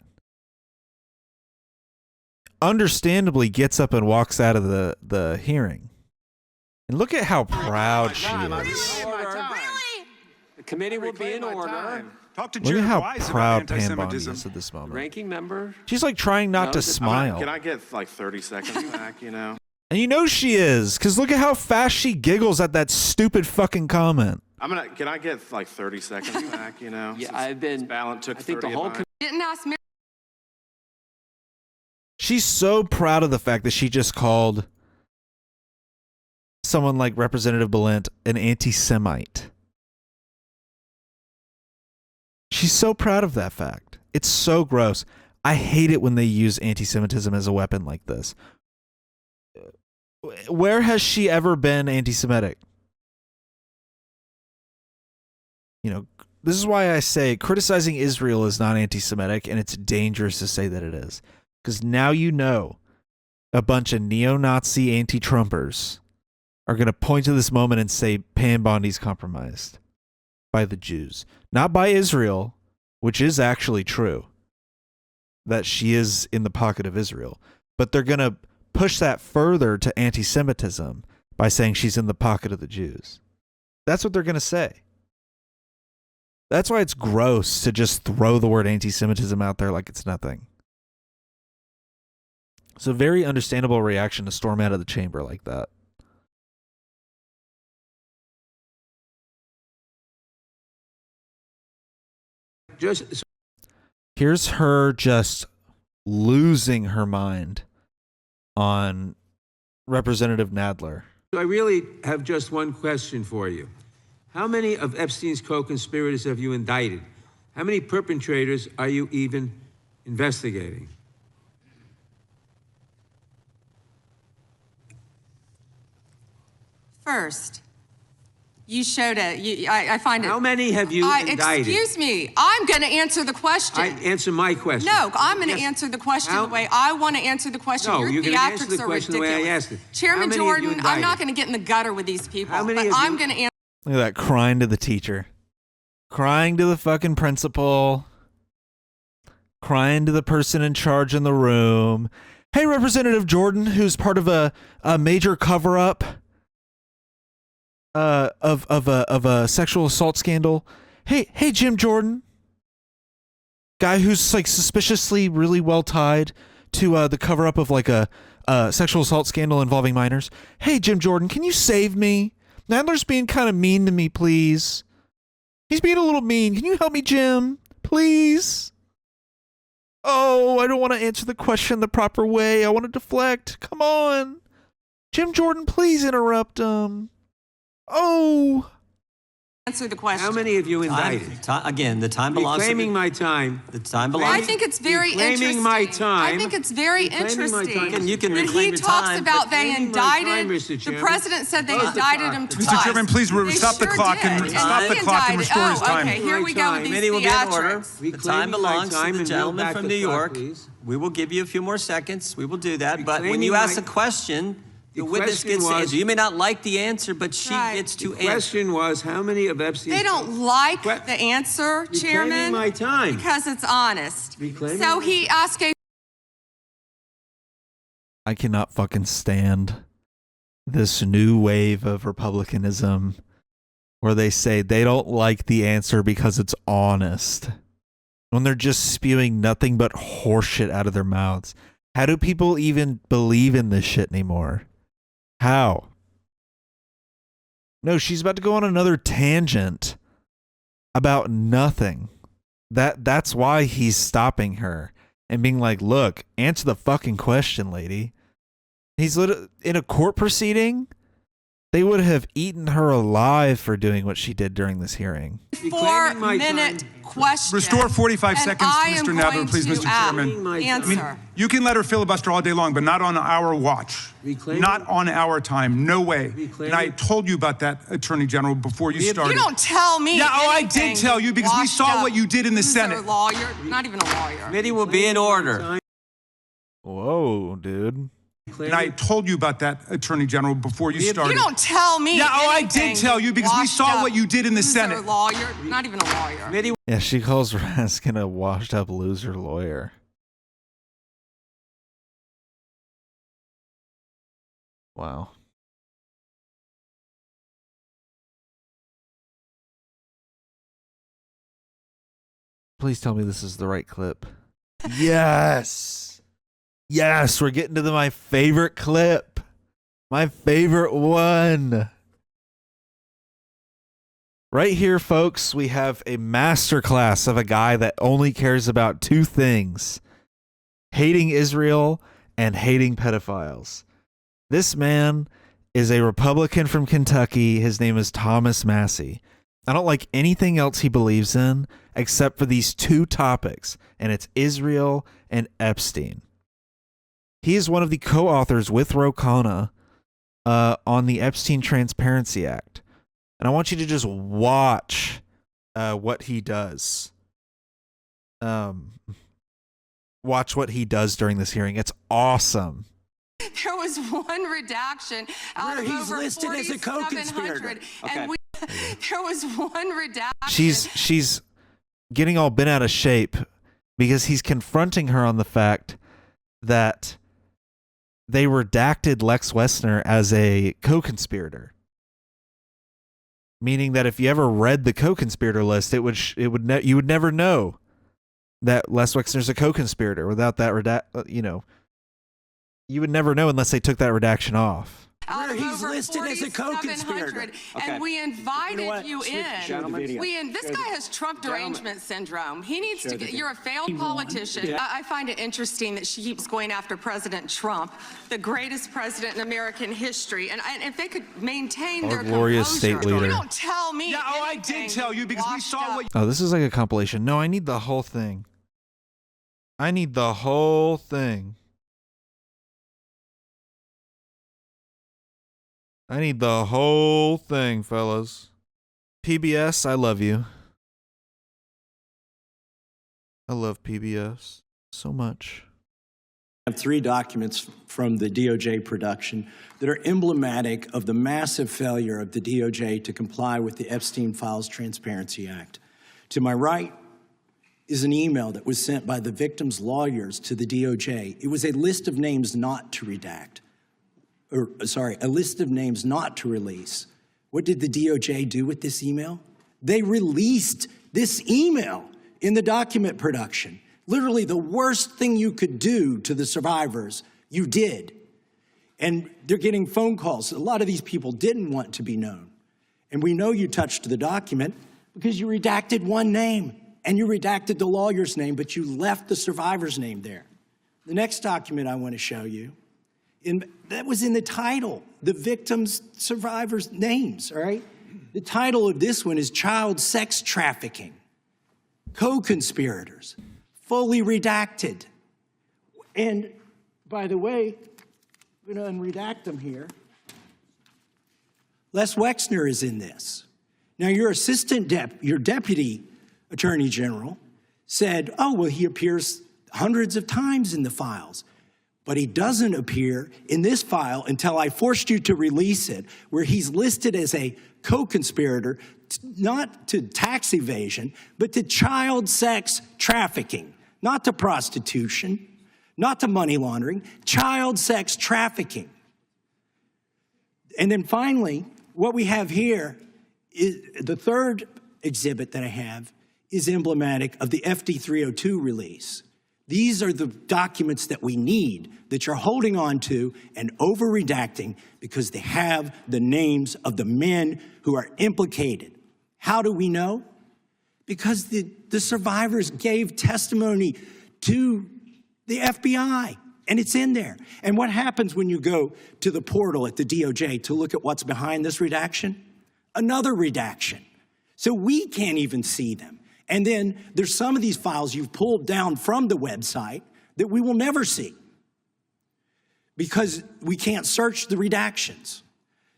understandably gets up and walks out of the hearing. And look at how proud she is. Really? The committee will be in order. Talk to Look Jared at how Wise proud about Pam Bondi anti-Semitism. is at this moment. Ranking member. She's like trying not to smile. Can I get like 30 seconds back? You know. And you know she is, because look at how fast she giggles at that stupid fucking comment. Can I get like 30 seconds back? You know. Yeah, I've been. Ballant took I think 30 the whole. of mine. Didn't ask me. She's so proud of the fact that she just called someone like Representative Balint an anti-Semite. She's so proud of that fact. It's so gross. I hate it when they use anti-Semitism as a weapon like this. Where has she ever been anti-Semitic? You know, this is why I say criticizing Israel is not anti-Semitic, and it's dangerous to say that it is. Because now you know a bunch of neo-Nazi anti-Trumpers are going to point to this moment and say Pam Bondi's compromised by the Jews. Not by Israel, which is actually true, that she is in the pocket of Israel. But they're going to push that further to anti-Semitism by saying she's in the pocket of the Jews. That's what they're going to say. That's why it's gross to just throw the word anti-Semitism out there like it's nothing. It's a very understandable reaction to storm out of the chamber like that. Here's her just losing her mind on Representative Nadler. So I really have just one question for you. How many of Epstein's co-conspirators have you indicted? How many perpetrators are you even investigating? First, you showed it. I find it. How many have you indicted? Excuse me. I'm going to answer the question. Answer my question. No, I'm going to answer the question the way I want to answer the question. No, Your you're going to answer the theatrics are question the way I ridiculous. asked it. Chairman Jordan, I'm not going to get in the gutter with these people, but I'm going to answer. Look at that, crying to the teacher. Crying to the fucking principal. Crying to the person in charge in the room. Hey, Representative Jordan, who's part of a major cover-up of a sexual assault scandal. Hey, Jim Jordan. Guy who's like suspiciously really well tied to the cover-up of like a sexual assault scandal involving minors. Hey, Jim Jordan, can you save me? Nadler's being kind of mean to me, please. He's being a little mean. Can you help me, Jim? Please? Oh, I don't want to answer the question the proper way. I want to deflect. Come on. Jim Jordan, please interrupt him. Oh. Answer the question. How many have you indicted? Again, the time belongs to Reclaiming my time. The time belongs. I think it's very interesting. Reclaiming my time. I think it's very interesting. You can that reclaim he your talks time, about but they reclaiming my time, indicted. Mr. The Chairman. president said they indicted him twice. Mr. Chairman, please They stop the sure clock did. and stop the he clock and indicted- restore his time. Okay, here we go with these Committee will be in order. theatrics. The Reclaiming time my belongs time to the and gentleman yield back from the New clock, York. please. We will give you a few more seconds. We will do that. But when Reclaiming you ask my- a question, the witness question gets to was- answer. You may not like the answer, but she Right. gets to The answer. question was, how many of Epstein's... They don't like the answer, Chairman, my time. because it's honest. Reclaiming So my- he asked a I cannot fucking stand this new wave of republicanism where they say they don't like the answer because it's honest. When they're just spewing nothing but horseshit out of their mouths. How do people even believe in this shit anymore? How? No, she's about to go on another tangent about nothing. That's why he's stopping her and being like, look, answer the fucking question, lady. He's in a court proceeding. They would have eaten her alive for doing what she did during this hearing. 4-minute question. Restore 45 and seconds, I am Mr. Nadler, going please, to Mr. Chairman. Answer. You can let her filibuster all day long, but not on our watch. Not on our time. No way. And I told you about that, Attorney General, before you started. You don't tell me. Yeah, I anything, did tell you because we washed saw up what you did in the loser Senate. Lawyer, not even a lawyer. Committee will be in order. Whoa, dude. And I told you about that, Attorney General, before you started. You don't tell me. Yeah, I anything, did tell you because we washed saw up what you did in the loser Senate. Lawyer, not even a lawyer. Yeah, she calls Raskin a washed up loser lawyer. Wow. Please tell me this is the right clip. Yes. Yes, we're getting to my favorite clip. My favorite one. Right here, folks, we have a masterclass of a guy that only cares about two things: hating Israel and hating pedophiles. This man is a Republican from Kentucky. His name is Thomas Massey. I don't like anything else he believes in except for these two topics, and it's Israel and Epstein. He is one of the co-authors with Ro Khanna on the Epstein Transparency Act. And I want you to just watch what he does. Watch what he does during this hearing. It's awesome. There was one redaction out of he's over listed as a co-conspirator. 4,700, and there was one redaction. She's getting all bent out of shape because he's confronting her on the fact that they redacted Lex Wessner as a co-conspirator. Meaning that if you ever read the co-conspirator list, you would never know that Les Wexner's a co-conspirator without that you would never know unless they took that redaction off. He's listed as a co-conspirator. And we invited you in. This guy has Trump derangement syndrome. He needs to get, you're a failed politician. I find it interesting that she keeps going after President Trump, the greatest president in American history. And if they could maintain their glorious composure. state leader. You don't tell me. Yeah, I did tell you because we saw what. Oh, this is like a compilation. No, I need the whole thing. I need the whole thing. I need the whole thing, fellas. PBS, I love you. I love PBS so much. I have 3 documents from the DOJ production that are emblematic of the massive failure of the DOJ to comply with the Epstein Files Transparency Act. To my right is an email that was sent by the victims' lawyers to the DOJ. It was a list of names not to redact. A list of names not to release. What did the DOJ do with this email? They released this email in the document production. Literally the worst thing you could do to the survivors, you did. And they're getting phone calls. A lot of these people didn't want to be known. And we know you touched the document because you redacted one name and you redacted the lawyer's name, but you left the survivor's name there. The next document I want to show you, that was in the title, the victims' survivors' names, all right? The title of this one is Child Sex Trafficking, Co-Conspirators, fully redacted. And by the way, I'm going to unredact them here. Les Wexner is in this. Now, your your deputy attorney general said, oh, well, he appears hundreds of times in the files. But he doesn't appear in this file until I forced you to release it, where he's listed as a co-conspirator, not to tax evasion, but to child sex trafficking, not to prostitution, not to money laundering, child sex trafficking. And then finally, what we have here is the third exhibit that I have is emblematic of the FD 302 release. These are the documents that we need that you're holding on to and over-redacting because they have the names of the men who are implicated. How do we know? Because the survivors gave testimony to the FBI, and it's in there. And what happens when you go to the portal at the DOJ to look at what's behind this redaction? Another redaction. So we can't even see them. And then there's some of these files you've pulled down from the website that we will never see because we can't search the redactions.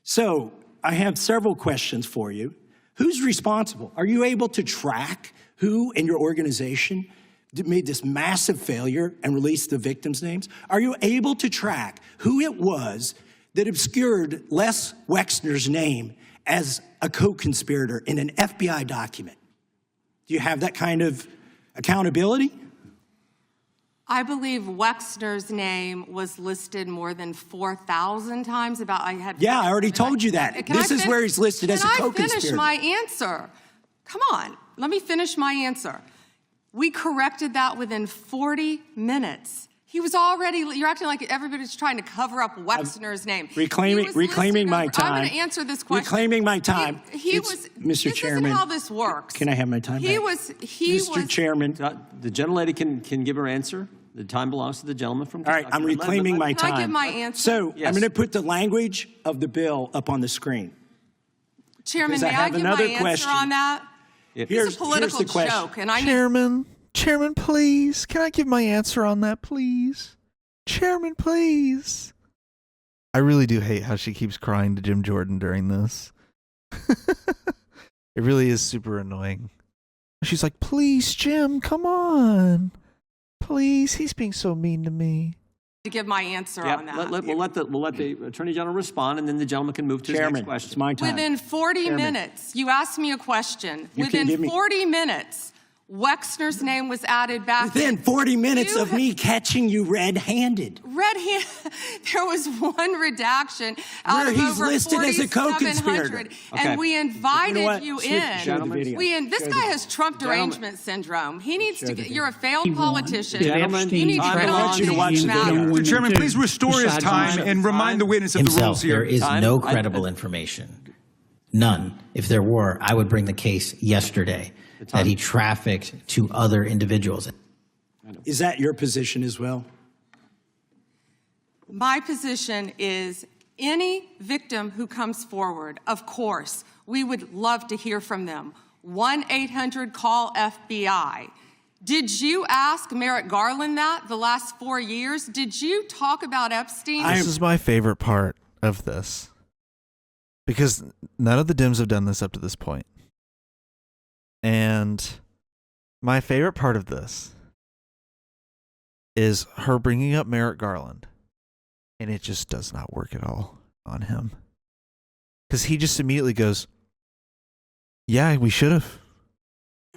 So I have several questions for you. Who's responsible? Are you able to track who in your organization made this massive failure and released the victims' names? Are you able to track who it was that obscured Les Wexner's name as a co-conspirator in an FBI document? Do you have that kind of accountability? I believe Wexner's name was listed more than 4,000 times. Yeah, I already told you that. This is where he's listed as a co-conspirator. Can I finish my answer? Come on, let me finish my answer. We corrected that within 40 minutes. He was already, you're acting like everybody's trying to cover up Wexner's name. Reclaiming my time. I'm going to answer this question. Reclaiming my time. Mr. Chairman. This is how this works. Can I have my time back? Mr. Chairman. The gentlelady can give her answer. The time belongs to the gentleman from Kentucky. All right, I'm reclaiming my time. Can I give my answer? So I'm going to put the language of the bill up on the screen. Chairman, may I give my answer on that? It's a political joke. And Chairman, please. Can I give my answer on that, please? Chairman, please. I really do hate how she keeps crying to Jim Jordan during this. It really is super annoying. She's like, please, Jim, come on. Please, he's being so mean to me. To give my answer on that. We'll let the Attorney General respond, and then the gentleman can move to his next question. It's my time. Within 40 minutes, you asked me a question. Within 40 minutes, Wexner's name was added back. Within 40 minutes of me catching you red-handed. There was one redaction out where of he's over listed as a co-conspirator. And we invited you in. This guy has Trump derangement syndrome. He needs to get, you're a failed politician. Gentlemen, you need to get on to watch the video. Mr. Chairman, please restore his time and remind the witness of the rules here. There is no credible information. None. If there were, I would bring the case yesterday that he trafficked to other individuals. Is that your position as well? My position is any victim who comes forward, of course, we would love to hear from them. 1-800-CALL-FBI. Did you ask Merrick Garland that the last 4 years? Did you talk about Epstein? This is my favorite part of this. Because none of the Dems have done this up to this point. And my favorite part of this is her bringing up Merrick Garland. And it just does not work at all on him. Because he just immediately goes, yeah, we should have.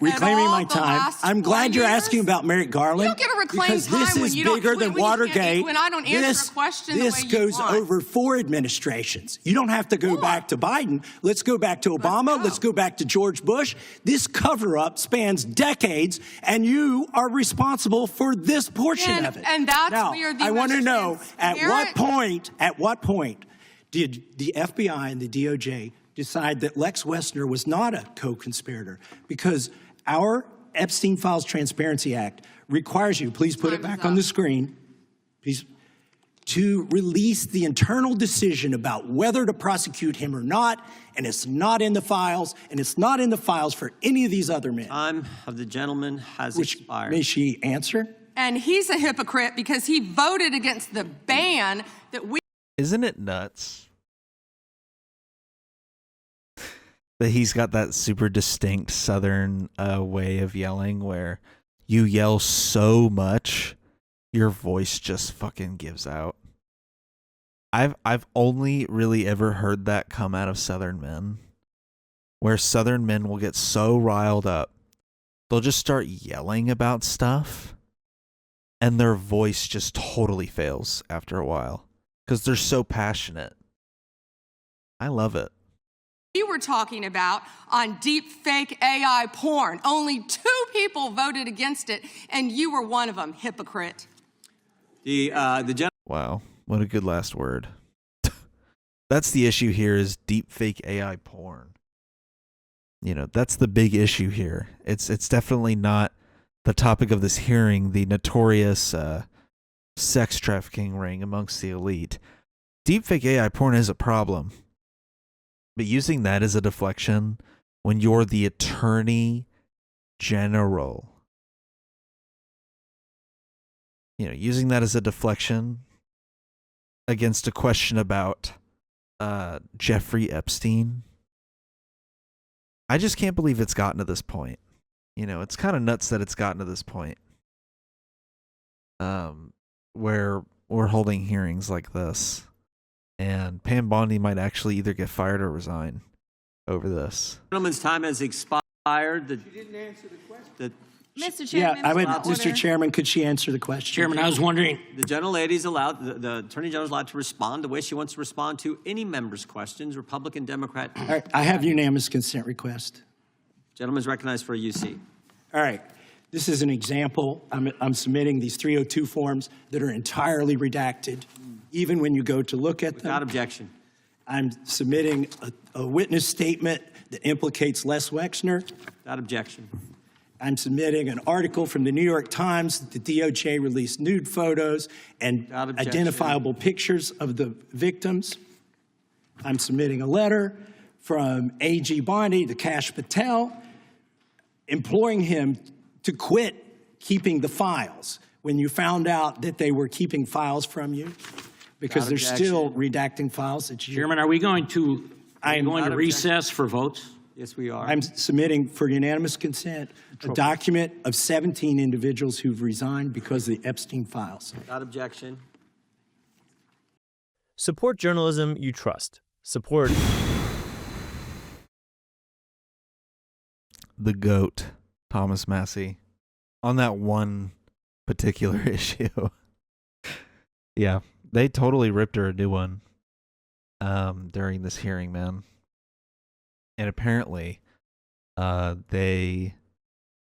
Reclaiming my time. I'm glad you're asking about Merrick Garland. You don't get to reclaim because time this when is you don't, bigger than Watergate. When I don't answer a question the way this you goes want. over 4 administrations. You don't have to go back to Biden. Let's go back to Obama. Let's go back to George Bush. This cover-up spans decades, and you are responsible for this portion of it. And that's now, where the I want to know at what point did the FBI and the DOJ decide that Lex Wessner was not a co-conspirator? Because our Epstein Files Transparency Act requires you, please put it back on the screen, please, to release the internal decision about whether to prosecute him or not, and it's not in the files, and it's not in the files for any of these other men. Time of the gentleman has expired. May she answer? And he's a hypocrite because he voted against the ban that we... Isn't it nuts that he's got that super distinct Southern way of yelling where you yell so much, your voice just fucking gives out. I've only really ever heard that come out of Southern men, where Southern men will get so riled up, they'll just start yelling about stuff, and their voice just totally fails after a while because they're so passionate. I love it. We were talking about on deep fake AI porn. Only 2 people voted against it, and you were one of them, hypocrite. Wow, what a good last word. That's the issue here is deep fake AI porn. You know, that's the big issue here. It's definitely not the topic of this hearing, the notorious sex trafficking ring amongst the elite. Deep fake AI porn is a problem. But using that as a deflection when you're the Attorney General, you know, using that as a deflection against a question about Jeffrey Epstein, I just can't believe it's gotten to this point. You know, it's kind of nuts that it's gotten to this point where we're holding hearings like this. And Pam Bondi might actually either get fired or resign over this. Gentleman's time has expired. She didn't answer the question. Mr. Chairman, Mr. Chairman, could she answer the question? Chairman, I was wondering. The gentlelady's allowed, the Attorney General is allowed to respond the way she wants to respond to any member's questions, Republican, Democrat. All right, I have unanimous consent request. Gentleman's recognized for a UC. All right. This is an example. I'm submitting these 302 forms that are entirely redacted, even when you go to look at them. Without objection. I'm submitting a witness statement that implicates Les Wexner. Without objection. I'm submitting an article from the New York Times that the DOJ released nude photos and identifiable pictures of the victims. I'm submitting a letter from A.G. Bondi to Kash Patel, imploring him to quit keeping the files when you found out that they were keeping files from you, because they're still redacting files. Chairman, are we going to recess for votes? Yes, we are. I'm submitting for unanimous consent a document of 17 individuals who've resigned because of the Epstein files. Without objection. Support journalism you trust. Support the GOAT, Thomas Massey, on that one particular issue. Yeah, they totally ripped her a new one during this hearing, man. And apparently, they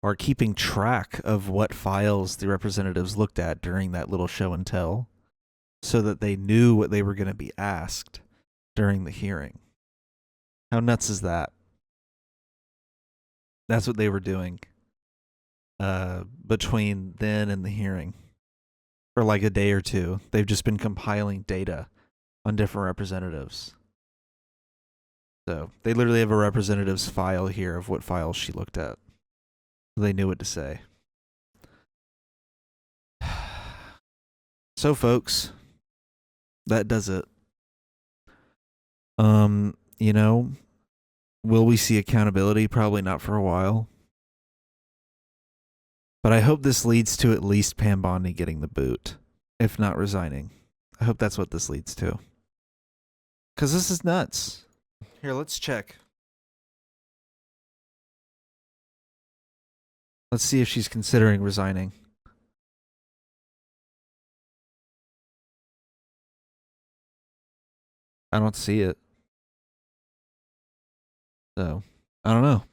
are keeping track of what files the representatives looked at during that little show and tell, so that they knew what they were going to be asked during the hearing. How nuts is that? That's what they were doing between then and the hearing. For like a day or two, they've just been compiling data on different representatives. So they literally have a representative's file here of what files she looked at. They knew what to say. So folks, that does it. You know, will we see accountability? Probably not for a while. But I hope this leads to at least Pam Bondi getting the boot, if not resigning. I hope that's what this leads to. Because this is nuts. Here, let's check. Let's see if she's considering resigning. I don't see it. So, I don't know.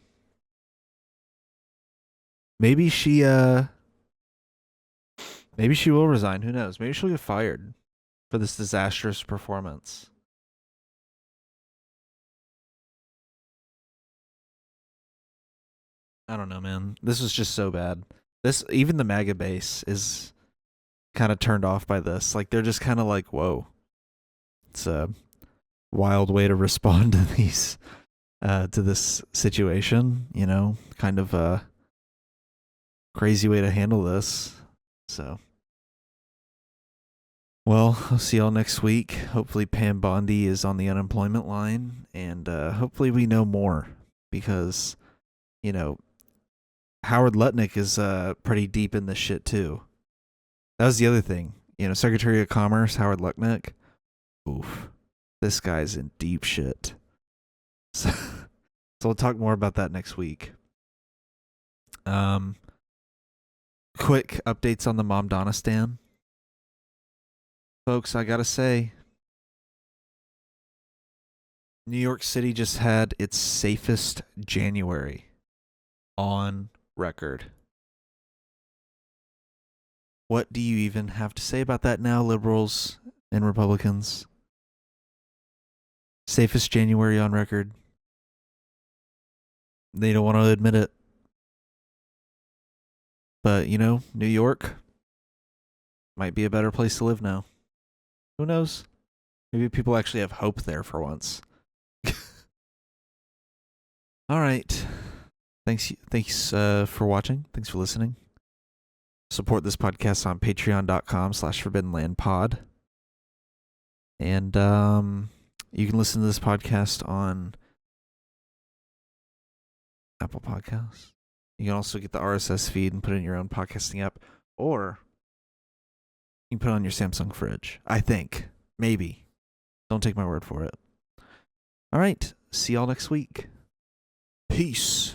Maybe she will resign. Who knows? Maybe she'll get fired for this disastrous performance. I don't know, man. This was just so bad. Even the MAGA base is kind of turned off by this. Like, they're just kind of like, whoa. It's a wild way to respond to these, to this situation, you know, kind of a crazy way to handle this. So, well, I'll see y'all next week. Hopefully Pam Bondi is on the unemployment line, and hopefully we know more, because, you know, Howard Lutnick is pretty deep in this shit too. That was the other thing. You know, Secretary of Commerce, Howard Lutnick. Oof. This guy's in deep shit. So we'll talk more about that next week. Quick updates on the Momdonistan. Folks, I gotta say, New York City just had its safest January on record. What do you even have to say about that now, liberals and Republicans? Safest January on record. They don't want to admit it. But, you know, New York might be a better place to live now. Who knows? Maybe people actually have hope there for once. All right. Thanks for watching. Thanks for listening. Support this podcast on patreon.com/forbiddenlandpod. And you can listen to this podcast on Apple Podcasts. You can also get the RSS feed and put it in your own podcasting app. Or you can put it on your Samsung fridge. I think. Maybe. Don't take my word for it. All right. See y'all next week. Peace.